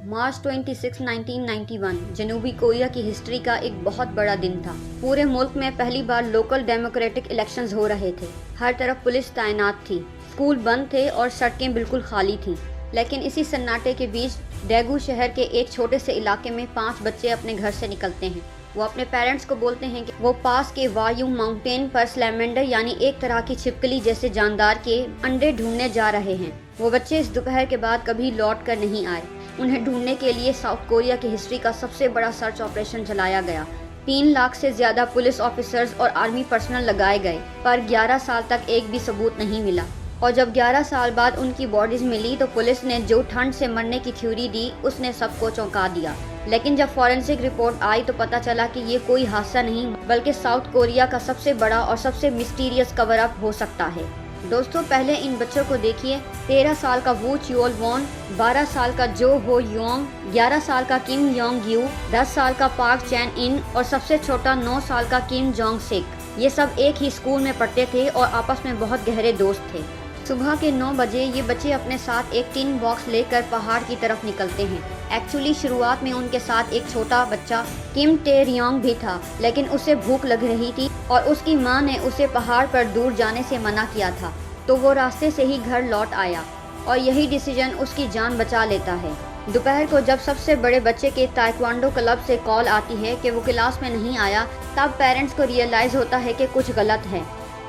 मार्च 26, 1991 जनूबी कोरिया की हिस्ट्री का एक बहुत बड़ा दिन था। पूरे मुल्क में पहली बार लोकल डेमोक्रेटिक इलेक्शंस हो रहे थे। हर तरफ पुलिस तैनात थी, स्कूल बंद थे और सड़कें बिल्कुल खाली थीं। लेकिन इसी सन्नाटे के बीच डेगू शहर के एक छोटे से इलाके में 5 बच्चे अपने घर से निकलते हैं। वो अपने पेरेंट्स को बोलते हैं कि वो पास के वायु माउंटेन पर स्लैमेंडर यानी एक तरह की छिपकली जैसे जानदार के अंडे ढूंढने जा रहे हैं। वो बच्चे इस दोपहर के बाद कभी लौट कर नहीं आए। उन्हें ढूंढने के लिए साउथ कोरिया की हिस्ट्री का सबसे बड़ा सर्च ऑपरेशन चलाया गया। 3 लाख से ज्यादा पुलिस ऑफिसर्स और आर्मी पर्सनल लगाए गए, पर 11 साल तक एक भी सबूत नहीं मिला। और जब 11 साल बाद उनकी बॉडीज मिली तो पुलिस ने जो ठंड से मरने की थ्योरी दी उसने सबको चौंका दिया। लेकिन जब फॉरेंसिक रिपोर्ट आई तो पता चला कि ये कोई हादसा नहीं बल्कि साउथ कोरिया का सबसे बड़ा और सबसे मिस्टीरियस कवर अप हो सकता है। दोस्तों, पहले इन बच्चों को देखिए। 13 साल का वू च्योल वॉन, 12 साल का जो हो योंग, 11 साल का किम योंग यू, 10 साल का पार्क चैन इन और सबसे छोटा 9 साल का किम जोंग सिक। ये सब एक ही स्कूल में पढ़ते थे और आपस में बहुत गहरे दोस्त थे। सुबह के 9 बजे ये बच्चे अपने साथ एक टिन बॉक्स लेकर पहाड़ की तरफ निकलते हैं। एक्चुअली शुरुआत में उनके साथ एक छोटा बच्चा किम टेरियोंग भी था, लेकिन उसे भूख लग रही थी और उसकी मां ने उसे पहाड़ पर दूर जाने से मना किया था, तो वो रास्ते से ही घर लौट आया और यही डिसीजन उसकी जान बचा लेता है। दोपहर को जब सबसे बड़े बच्चे के ताइक्वांडो क्लब से कॉल आती है कि वो क्लास में नहीं आया, तब पेरेंट्स को रियलाइज होता है कि कुछ गलत है।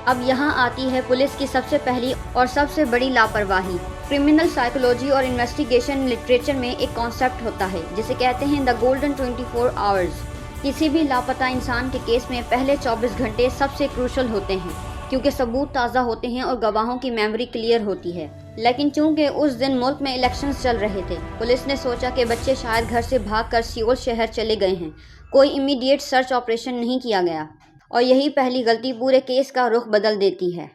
अब यहाँ आती है पुलिस की सबसे पहली और सबसे बड़ी लापरवाही। क्रिमिनल साइकोलॉजी और इन्वेस्टिगेशन लिटरेचर में एक कॉन्सेप्ट होता है जिसे कहते हैं द गोल्डन 24 आवर्स। किसी भी लापता इंसान के केस में पहले 24 घंटे सबसे क्रूशल होते हैं, क्योंकि सबूत ताज़ा होते हैं और गवाहों की मेमोरी क्लियर होती है। लेकिन चूंकि उस दिन मुल्क में इलेक्शंस चल रहे थे, पुलिस ने सोचा कि बच्चे शायद घर से भागकर सियोल शहर चले गए हैं। कोई इमीडिएट सर्च ऑपरेशन नहीं किया गया और यही पहली गलती पूरे केस का रुख बदल देती है।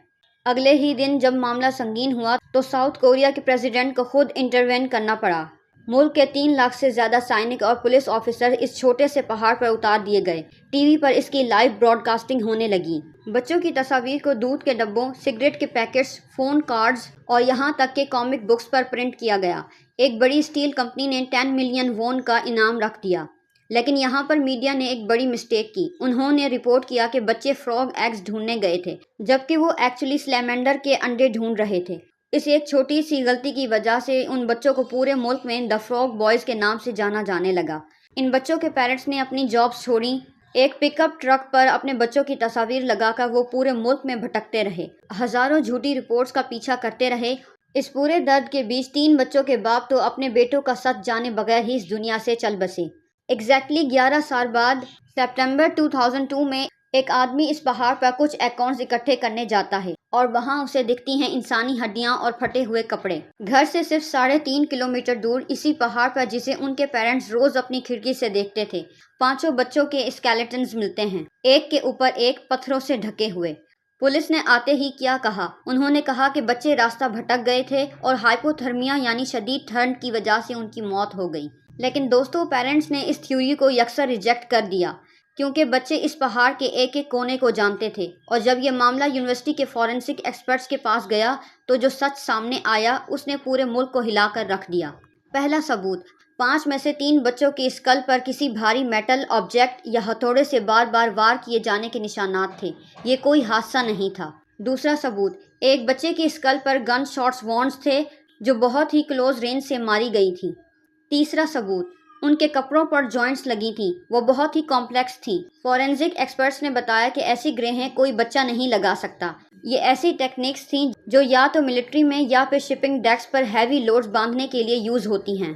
अगले ही दिन जब मामला संगीन हुआ तो साउथ कोरिया के प्रेसिडेंट को खुद इंटरवेन करना पड़ा। मुल्क के 3 लाख से ज्यादा सैनिक और पुलिस ऑफिसर इस छोटे से पहाड़ पर उतार दिए गए। टीवी पर इसकी लाइव ब्रॉडकास्टिंग होने लगी। बच्चों की तस्वीर को दूध के डब्बों, सिगरेट के पैकेट्स, फोन कार्ड्स और यहाँ तक के कॉमिक बुक्स पर प्रिंट किया गया। एक बड़ी स्टील कंपनी ने 10 मिलियन वॉन का इनाम रख दिया। लेकिन यहाँ पर मीडिया ने एक बड़ी मिस्टेक की। उन्होंने रिपोर्ट किया कि बच्चे फ्रॉग एग्स ढूंढने गए थे, जबकि वो एक्चुअली स्लैमेंडर के अंडे ढूंढ रहे थे। इस एक छोटी सी गलती की वजह से उन बच्चों को पूरे मुल्क में द फ्रॉग बॉयज के नाम से जाना जाने लगा। इन बच्चों के पेरेंट्स ने अपनी जॉब्स छोड़ी। एक पिकअप ट्रक पर अपने बच्चों की तस्वीर लगाकर वो पूरे मुल्क में भटकते रहे, हजारों झूठी रिपोर्ट्स का पीछा करते रहे। इस पूरे दर्द के बीच 3 बच्चों के बाप तो अपने बेटों का सच जाने बगैर ही इस दुनिया से चल बसे। एग्जैक्टली 11 साल बाद सितंबर 2002 में एक आदमी इस पहाड़ पर कुछ अकाउंट्स इकट्ठे करने जाता है और वहां उसे दिखती हैं इंसानी हड्डियां और फटे हुए कपड़े। घर से सिर्फ 3.5 किलोमीटर दूर इसी पहाड़ पर, जिसे उनके पेरेंट्स रोज अपनी खिड़की से देखते थे, 5 बच्चों के स्केलेटन्स मिलते हैं, एक के ऊपर एक, पत्थरों से ढके हुए। पुलिस ने आते ही क्या कहा? उन्होंने कहा कि बच्चे रास्ता भटक गए थे और हाइपोथर्मिया यानी शदीद ठंड की वजह से उनकी मौत हो गई। लेकिन दोस्तों, पेरेंट्स ने इस थ्योरी को यकसर रिजेक्ट कर दिया, क्योंकि बच्चे इस पहाड़ के एक एक कोने को जानते थे। और जब ये मामला यूनिवर्सिटी के फॉरेंसिक एक्सपर्ट्स के पास गया तो जो सच सामने आया उसने पूरे मुल्क को हिलाकर रख दिया। पहला सबूत, 5 में से 3 बच्चों की स्कल पर किसी भारी मेटल ऑब्जेक्ट या हथौड़े से बार बार वार किए जाने के निशानात थे। ये कोई हादसा नहीं था। दूसरा सबूत, एक बच्चे की स्कल पर गन शॉट्स वॉन्ड्स थे जो बहुत ही क्लोज रेंज से मारी गई थी। तीसरा सबूत, उनके कपड़ों पर जॉइंट्स लगी थी, वो बहुत ही कॉम्प्लेक्स थी। फॉरेंसिक एक्सपर्ट्स ने बताया कि ऐसी ग्रहें कोई बच्चा नहीं लगा सकता। ये ऐसी टेक्निक्स थी जो या तो मिलिट्री में या फिर शिपिंग डेक्स पर हैवी लोड्स बांधने के लिए यूज होती हैं।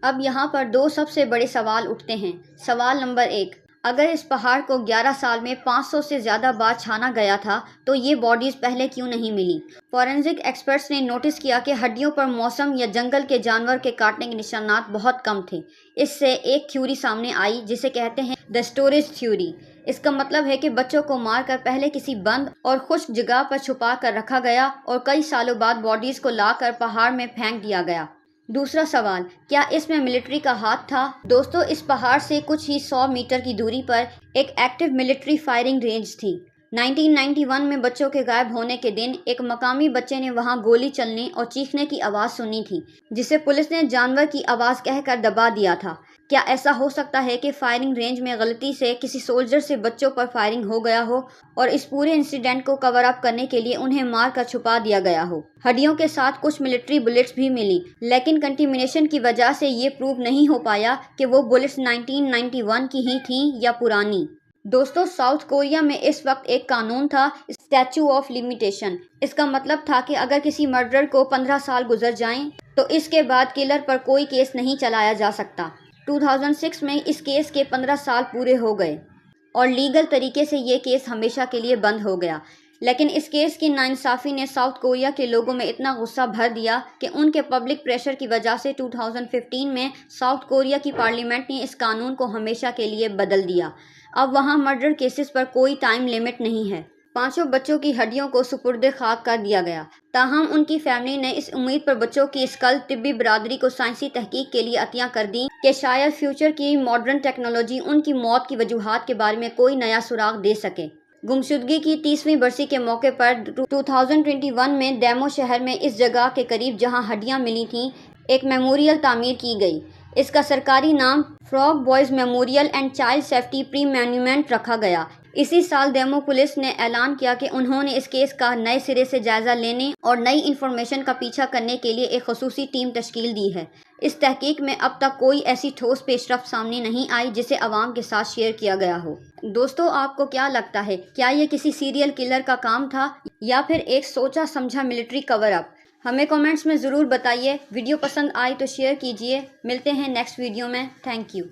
अब यहाँ पर 2 सबसे बड़े सवाल उठते हैं। सवाल नंबर 1, अगर इस पहाड़ को 11 साल में 500 से ज़्यादा बार छाना गया था तो ये बॉडीज़ पहले क्यों नहीं मिली? फॉरेंसिक एक्सपर्ट्स ने नोटिस किया कि हड्डियों पर मौसम या जंगल के जानवर के काटने के निशानात बहुत कम थे। इससे एक थ्योरी सामने आई जिसे कहते हैं द स्टोरेज थ्योरी। इसका मतलब है कि बच्चों को मारकर पहले किसी बंद और खुश्क जगह पर छुपा कर रखा गया और कई सालों बाद बॉडीज़ को लाकर पहाड़ में फेंक दिया गया। दूसरा सवाल, क्या इसमें मिलिट्री का हाथ था? दोस्तों, इस पहाड़ से कुछ ही 100 मीटर की दूरी पर एक एक्टिव मिलिट्री फायरिंग रेंज थी। 1991 में बच्चों के गायब होने के दिन एक मकामी बच्चे ने वहां गोली चलने और चीखने की आवाज़ सुनी थी, जिसे पुलिस ने जानवर की आवाज़ कहकर दबा दिया था। क्या ऐसा हो सकता है कि फायरिंग रेंज में गलती से किसी सोल्जर से बच्चों पर फायरिंग हो गया हो और इस पूरे इंसिडेंट को कवर अप करने के लिए उन्हें मार कर छुपा दिया गया हो? हड्डियों के साथ कुछ मिलिट्री बुलेट्स भी मिली, लेकिन कंटेमिनेशन की वजह से ये प्रूव नहीं हो पाया कि वो बुलेट्स 1991 की ही थीं या पुरानी। दोस्तों, साउथ कोरिया में इस वक्त एक कानून था, स्टैचू ऑफ लिमिटेशन। इसका मतलब था कि अगर किसी मर्डरर को 15 साल गुजर जाएं तो इसके बाद किलर पर कोई केस नहीं चलाया जा सकता। 2006 में इस केस के 15 साल पूरे हो गए और लीगल तरीके से ये केस हमेशा के लिए बंद हो गया। लेकिन इस केस की नाइंसाफ़ी ने साउथ कोरिया के लोगों में इतना गुस्सा भर दिया कि उनके पब्लिक प्रेशर की वजह से 2015 में साउथ कोरिया की पार्लियामेंट ने इस कानून को हमेशा के लिए बदल दिया। अब वहां मर्डर केसेस पर कोई टाइम लिमिट नहीं है। 5 बच्चों की हड्डियों को सुपुर्द खाक कर दिया गया। ताहम उनकी फैमिली ने इस उम्मीद पर बच्चों की स्कल तिब्बी बरादरी को साइंसी तहकीक के लिए अतियां कर दी कि शायद फ्यूचर की मॉडर्न टेक्नोलॉजी उनकी मौत की वजूहात के बारे में कोई नया सुराग दे सके। गुमशुदगी की 30वीं बरसी के मौके पर 2021 में डेमो शहर में इस जगह के करीब जहां हड्डियां मिली थीं, एक मेमोरियल तामीर की गई। इसका सरकारी नाम frog boys memorial and child safety pre monument रखा गया। इसी साल डेमो पुलिस ने ऐलान किया कि उन्होंने इस केस का नए सिरे से जायजा लेने और नई इन्फॉर्मेशन का पीछा करने के लिए एक खसूसी टीम तश्कील दी है। इस तहकीक में अब तक कोई ऐसी ठोस पेशरफ्त सामने नहीं आई जिसे अवाम के साथ शेयर किया गया हो। दोस्तों, आपको क्या लगता है, क्या ये किसी सीरियल किलर का काम था या फिर एक सोचा समझा मिलिट्री कवर अप? हमें कमेंट्स में ज़रूर बताइए। वीडियो पसंद आई तो शेयर कीजिए। मिलते हैं नेक्स्ट वीडियो में। Thank you.